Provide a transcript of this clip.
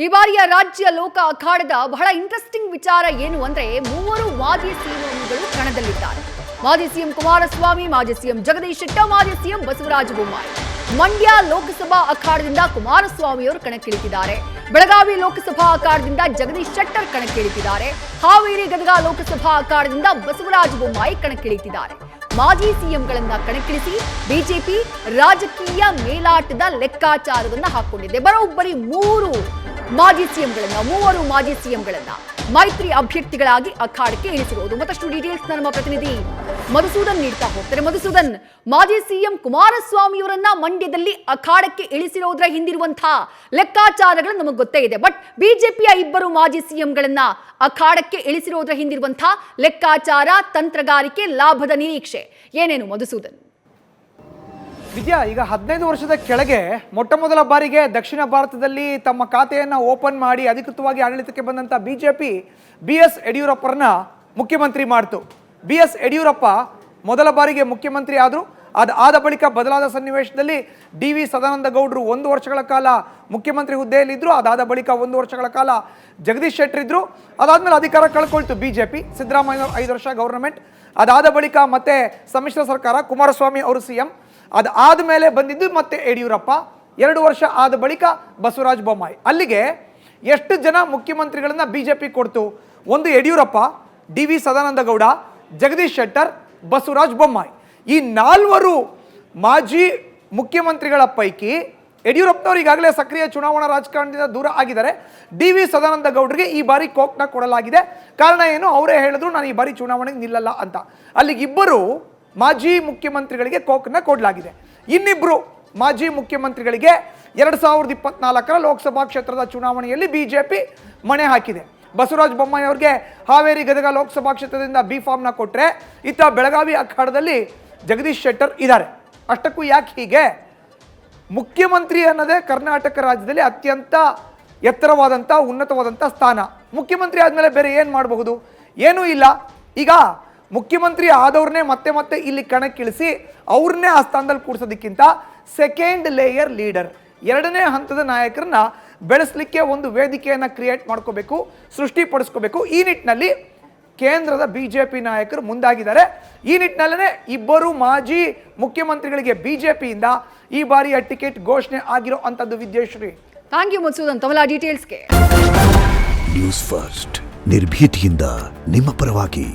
ಈ ಬಾರಿಯ ರಾಜ್ಯ ಲೋಕ ಅಖಾಡದ ಬಹಳ ಇಂಟ್ರೆಸ್ಟಿಂಗ್ ವಿಚಾರ ಏನು ಅಂದ್ರೆ ಮೂವರು ಮಾಜಿ ಸಿಎಂಗಳು ಕಣದಲ್ಲಿದ್ದಾರೆ. ಮಾಜಿ ಸಿಎಂ ಕುಮಾರಸ್ವಾಮಿ, ಮಾಜಿ ಸಿಎಂ ಜಗದೀಶ್ ಶೆಟ್ಟರ್, ಮಾಜಿ ಸಿಎಂ ಬಸವರಾಜ ಬೊಮ್ಮಾಯಿ. ಮಂಡ್ಯ ಲೋಕಸಭಾ ಅಖಾಡದಿಂದ ಕುಮಾರಸ್ವಾಮಿ ಅವರು ಕಣಕ್ಕಿಳಿತಿದ್ದಾರೆ. ಬೆಳಗಾವಿ ಲೋಕಸಭಾ ಅಖಾಡದಿಂದ ಜಗದೀಶ್ ಶೆಟ್ಟರ್ ಕಣಕ್ಕಿಳಿತಿದ್ದಾರೆ. ಹಾವೇರಿ ಗದಗ ಲೋಕಸಭಾ ಅಖಾಡದಿಂದ ಬಸವರಾಜ ಬೊಮ್ಮಾಯಿ ಕಣಕ್ಕಿಳಿತಿದ್ದಾರೆ. ಮಾಜಿ ಸಿಎಂಗಳನ್ನ ಕಣಕ್ಕಿಳಿಸಿ ಬಿಜೆಪಿ ರಾಜಕೀಯ ಮೇಲಾಟದ ಲೆಕ್ಕಾಚಾರವನ್ನ ಹಾಕೊಂಡಿದೆ. ಬರೋಬ್ಬರಿ ಮೂವರು ಮಾಜಿ ಸಿಎಂಗಳನ್ನ ಮೈತ್ರಿ ಅಭ್ಯರ್ಥಿಗಳಾಗಿ ಅಖಾಡಕ್ಕೆ ಇಳಿಸಿರುವುದು. ಮತ್ತಷ್ಟು ಡೀಟೇಲ್ಸ್ ನಮ್ಮ ಪ್ರತಿನಿಧಿ ಮಧುಸೂದನ್ ನೀಡ್ತಾ ಹೋಗ್ತಾರೆ. ಮಧುಸೂದನ್, ಮಾಜಿ ಸಿಎಂ ಕುಮಾರಸ್ವಾಮಿಯವರನ್ನ ಮಂಡ್ಯದಲ್ಲಿ ಅಖಾಡಕ್ಕೆ ಇಳಿಸಿರೋದ್ರ ಹಿಂದಿರುವಂತಹ ಲೆಕ್ಕಾಚಾರಗಳು ನಮಗೆ ಗೊತ್ತೇ ಇದೆ. ಬಟ್ ಬಿಜೆಪಿಯ ಇಬ್ಬರು ಮಾಜಿ ಸಿಎಂಗಳನ್ನ ಅಖಾಡಕ್ಕೆ ಇಳಿಸಿರೋದ್ರ ಹಿಂದಿರುವಂತಹ ಲೆಕ್ಕಾಚಾರ, ತಂತ್ರಗಾರಿಕೆ, ಲಾಭದ ನಿರೀಕ್ಷೆ ಏನೇನು ಮಧುಸೂದನ್? ವಿದ್ಯಾ, ಈಗ 15 ವರ್ಷದ ಕೆಳಗೆ ಮೊಟ್ಟ ಮೊದಲ ಬಾರಿಗೆ ದಕ್ಷಿಣ ಭಾರತದಲ್ಲಿ ತಮ್ಮ ಖಾತೆಯನ್ನು ಓಪನ್ ಮಾಡಿ ಅಧಿಕೃತವಾಗಿ ಆಡಳಿತಕ್ಕೆ ಬಂದಂಥ ಬಿಜೆಪಿ BS ಯಡಿಯೂರಪ್ಪರನ್ನ ಮುಖ್ಯಮಂತ್ರಿ ಮಾಡಿತು. BS ಯಡಿಯೂರಪ್ಪ ಮೊದಲ ಬಾರಿಗೆ ಮುಖ್ಯಮಂತ್ರಿ ಆದರು. ಆದ ಬಳಿಕ ಬದಲಾದ ಸನ್ನಿವೇಶದಲ್ಲಿ DV ಸದಾನಂದ ಗೌಡರು 1 ವರ್ಷಗಳ ಕಾಲ ಮುಖ್ಯಮಂತ್ರಿ ಹುದ್ದೆಯಲ್ಲಿದ್ದರು. ಅದಾದ ಬಳಿಕ 1 ವರ್ಷಗಳ ಕಾಲ ಜಗದೀಶ್ ಶೆಟ್ಟರ್ ಇದ್ದರು. ಅದಾದಮೇಲೆ ಅಧಿಕಾರ ಕಳ್ಕೊಳ್ತು ಬಿಜೆಪಿ. ಸಿದ್ದರಾಮಯ್ಯ 5 ವರ್ಷ ಗವರ್ನಮೆಂಟ್. ಅದಾದ ಬಳಿಕ ಮತ್ತೆ ಸಮ್ಮಿಶ್ರ ಸರ್ಕಾರ, ಕುಮಾರಸ್ವಾಮಿ ಅವರು CM. ಅದಾದ ಮೇಲೆ ಬಂದಿದ್ದು ಮತ್ತೆ ಯಡಿಯೂರಪ್ಪ. 2 ವರ್ಷ ಆದ ಬಳಿಕ ಬಸವರಾಜ ಬೊಮ್ಮಾಯಿ. ಅಲ್ಲಿಗೆ ಎಷ್ಟು ಜನ ಮುಖ್ಯಮಂತ್ರಿಗಳನ್ನ ಬಿಜೆಪಿ ಕೊಡ್ತು? ಒಂದು ಯಡಿಯೂರಪ್ಪ, DV ಸದಾನಂದ ಗೌಡ, ಜಗದೀಶ್ ಶೆಟ್ಟರ್, ಬಸವರಾಜ ಬೊಮ್ಮಾಯಿ. ಈ 4 ಮಾಜಿ ಮುಖ್ಯಮಂತ್ರಿಗಳ ಪೈಕಿ ಯಡಿಯೂರಪ್ಪನವರು ಈಗಾಗಲೇ ಸಕ್ರಿಯ ಚುನಾವಣಾ ರಾಜಕಾರಣದಿಂದ ದೂರ ಆಗಿದ್ದಾರೆ. DV ಸದಾನಂದ ಗೌಡರಿಗೆ ಈ ಬಾರಿ ಕೋಕ್ನ ಕೊಡಲಾಗಿದೆ. ಕಾರಣ ಏನು? ಅವರೇ ಹೇಳಿದ್ರು, ನಾನು ಈ ಬಾರಿ ಚುನಾವಣೆಗೆ ನಿಲ್ಲಲ್ಲ ಅಂತ. ಅಲ್ಲಿಗೆ ಇಬ್ಬರು ಮಾಜಿ ಮುಖ್ಯಮಂತ್ರಿಗಳಿಗೆ ಕೋಕ್ನ ಕೊಡಲಾಗಿದೆ. ಇನ್ನಿಬ್ಬರು ಮಾಜಿ ಮುಖ್ಯಮಂತ್ರಿಗಳಿಗೆ 2024ರ ಲೋಕಸಭಾ ಕ್ಷೇತ್ರದ ಚುನಾವಣೆಯಲ್ಲಿ ಬಿಜೆಪಿ ಮಣೆ ಹಾಕಿದೆ. ಬಸವರಾಜ ಬೊಮ್ಮಾಯಿ ಅವರಿಗೆ ಹಾವೇರಿ ಗದಗ ಲೋಕಸಭಾ ಕ್ಷೇತ್ರದಿಂದ B.Pharmನ ಕೊಟ್ಟರೆ, ಇತ್ತ ಬೆಳಗಾವಿ ಅಖಾಡದಲ್ಲಿ ಜಗದೀಶ್ ಶೆಟ್ಟರ್ ಇದ್ದಾರೆ. ಅಷ್ಟಕ್ಕೂ ಯಾಕೆ ಹೀಗೆ? ಮುಖ್ಯಮಂತ್ರಿ ಅನ್ನೋದೇ ಕರ್ನಾಟಕ ರಾಜ್ಯದಲ್ಲಿ ಅತ್ಯಂತ ಎತ್ತರವಾದಂಥ ಉನ್ನತವಾದಂಥ ಸ್ಥಾನ. ಮುಖ್ಯಮಂತ್ರಿ ಆದಮೇಲೆ ಬೇರೆ ಏನು ಮಾಡಬಹುದು? ಏನೂ ಇಲ್ಲ. ಈಗ ಮುಖ್ಯಮಂತ್ರಿ ಆದವ್ರನ್ನೇ ಮತ್ತೆ ಇಲ್ಲಿ ಕಣಕ್ಕಿಳಿಸಿ ಅವ್ರನ್ನೇ ಆ ಸ್ಥಾನದಲ್ಲಿ ಕೂರಿಸೋದಕ್ಕಿಂತ ಸೆಕೆಂಡ್ ಲೇಯರ್ ಲೀಡರ್, 2ನೇ ಹಂತದ ನಾಯಕರನ್ನ ಬೆಳೆಸಲಿಕ್ಕೆ ಒಂದು ವೇದಿಕೆಯನ್ನು ಕ್ರಿಯೇಟ್ ಮಾಡ್ಕೋಬೇಕು, ಸೃಷ್ಟಿಪಡಿಸ್ಕೋಬೇಕು. ಈ ನಿಟ್ಟಿನಲ್ಲಿ ಕೇಂದ್ರದ ಬಿಜೆಪಿ ನಾಯಕರು ಮುಂದಾಗಿದ್ದಾರೆ. ಈ ನಿಟ್ಟಿನಲ್ಲೇ ಇಬ್ಬರು ಮಾಜಿ ಮುಖ್ಯಮಂತ್ರಿಗಳಿಗೆ ಬಿಜೆಪಿಯಿಂದ ಈ ಬಾರಿಯ ಟಿಕೆಟ್ ಘೋಷಣೆ ಆಗಿರೋ ಅಂಥದ್ದು. ವಿದ್ಯಾಶ್ರೀ, ಥ್ಯಾಂಕ್ ಯು ಮಧುಸೂದನ್ ತಮ್ಮ ಡೀಟೇಲ್ಸ್ಗೆ. ನ್ಯೂಸ್ ಫಸ್ಟ್, ನಿರ್ಭೀತಿಯಿಂದ ನಿಮ್ಮ ಪರವಾಗಿ.